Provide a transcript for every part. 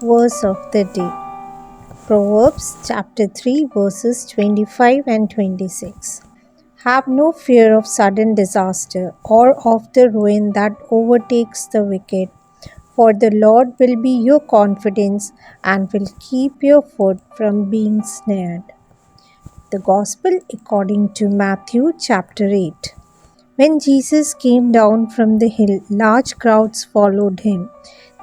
Verse of the day. Proverbs chapter 3 verses 25 and 26. Have no fear of sudden disaster or of the ruin that overtakes the wicked, for the Lord will be your confidence and will keep your foot from being snared. The Gospel according to Matthew chapter 8. When Jesus came down from the hill, large crowds followed him.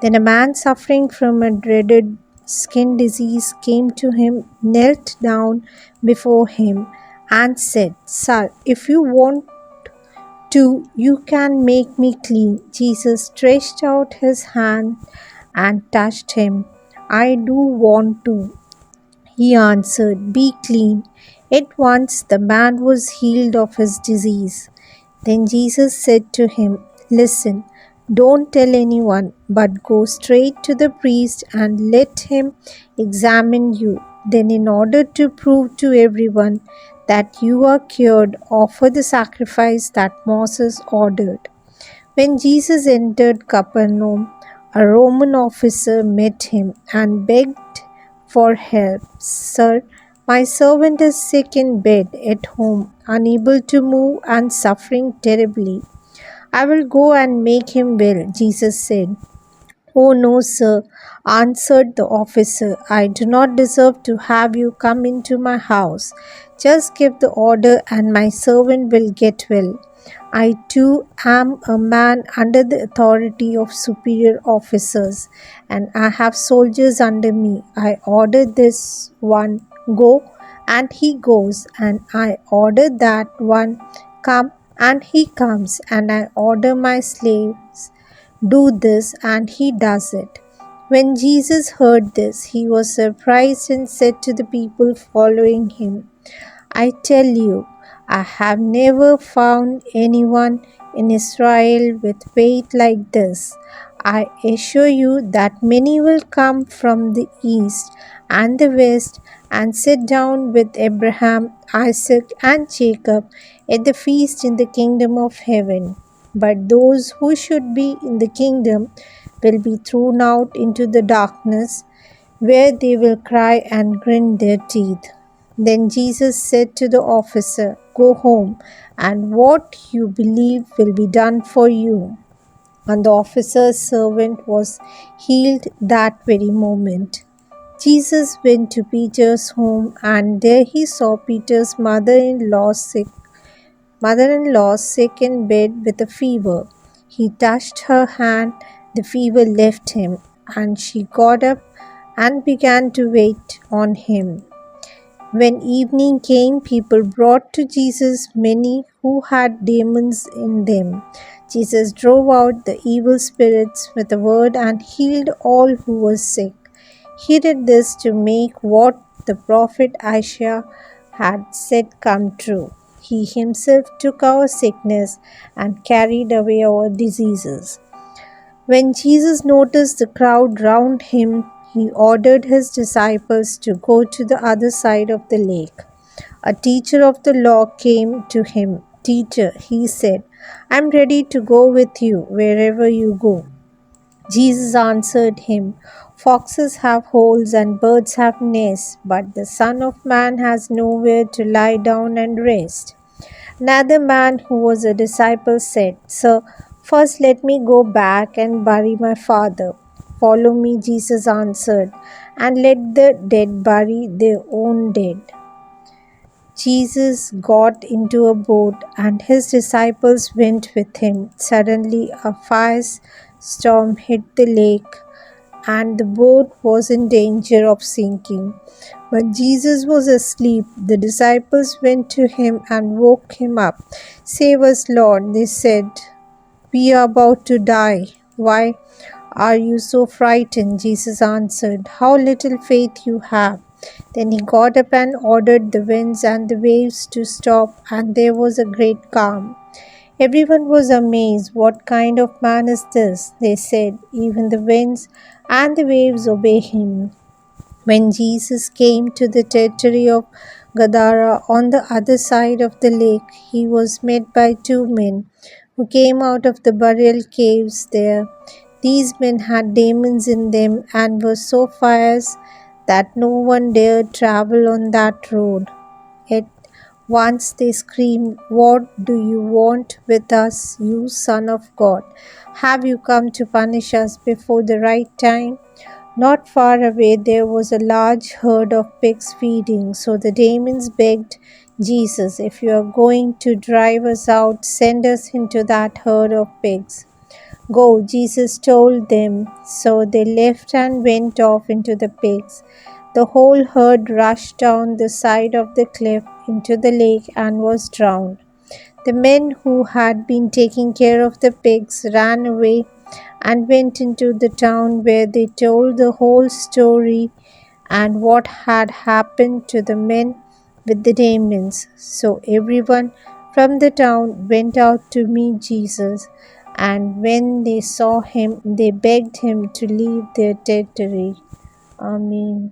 Then a man suffering from a dreaded skin disease came to him, knelt down before him, and said, Sir, if you want to, you can make me clean. Jesus stretched out his hand and touched him. I do want to, he answered, be clean. At once the man was healed of his disease. Then Jesus said to him, Listen, don't tell anyone, but go straight to the priest and let him examine you. Then, in order to prove to everyone that you are cured, offer the sacrifice that Moses ordered. When Jesus entered Capernaum, a Roman officer met him and begged for help. Sir, my servant is sick in bed at home, unable to move and suffering terribly. I will go and make him well, Jesus said. Oh, no, sir, answered the officer. I do not deserve to have you come into my house. Just give the order, and my servant will get well. I too am a man under the authority of superior officers, and I have soldiers under me. I order this one, go, and he goes, and I order that one, come, and he comes, and I order my slaves, do this, and he does it. When Jesus heard this, he was surprised and said to the people following him, I tell you, I have never found anyone in Israel with faith like this. I assure you that many will come from the east and the west and sit down with Abraham, Isaac, and Jacob at the feast in the kingdom of heaven. But those who should be in the kingdom will be thrown out into the darkness, where they will cry and grin their teeth. Then Jesus said to the officer, Go home, and what you believe will be done for you. And the officer's servant was healed that very moment. Jesus went to Peter's home, and there he saw Peter's mother-in-law sick in bed with a fever. He touched her hand, the fever left him, and she got up and began to wait on him. When evening came, people brought to Jesus many who had demons in them. Jesus drove out the evil spirits with a word and healed all who were sick. He did this to make what the prophet Isaiah had said come true. He himself took our sickness and carried away our diseases. When Jesus noticed the crowd round him, he ordered his disciples to go to the other side of the lake. A teacher of the law came to him. Teacher, he said, I am ready to go with you wherever you go. Jesus answered him, Foxes have holes and birds have nests, but the Son of Man has nowhere to lie down and rest. Another man who was a disciple said, Sir, first let me go back and bury my father. Follow me, Jesus answered, and let the dead bury their own dead. Jesus got into a boat, and his disciples went with him. Suddenly, a firestorm hit the lake, and the boat was in danger of sinking. But Jesus was asleep. The disciples went to him and woke him up. Save us, Lord, they said. We are about to die. Why are you so frightened? Jesus answered, How little faith you have. Then he got up and ordered the winds and the waves to stop, and there was a great calm. Everyone was amazed. What kind of man is this? They said. Even the winds and the waves obey him. When Jesus came to the territory of Gadara on the other side of the lake, he was met by two men who came out of the burial caves there. These men had demons in them and were so fierce that no one dared travel on that road. At once they screamed, "What do you want with us, you Son of God? Have you come to punish us before the right time?" Not far away there was a large herd of pigs feeding, so the demons begged Jesus, "If you are going to drive us out, send us into that herd of pigs." "Go," Jesus told them. So they left and went off into the pigs. The whole herd rushed down the side of the cliff into the lake and was drowned. The men who had been taking care of the pigs ran away and went into the town, where they told the whole story and what had happened to the men with the demons. So everyone from the town went out to meet Jesus, and when they saw him, they begged him to leave their territory. Amen.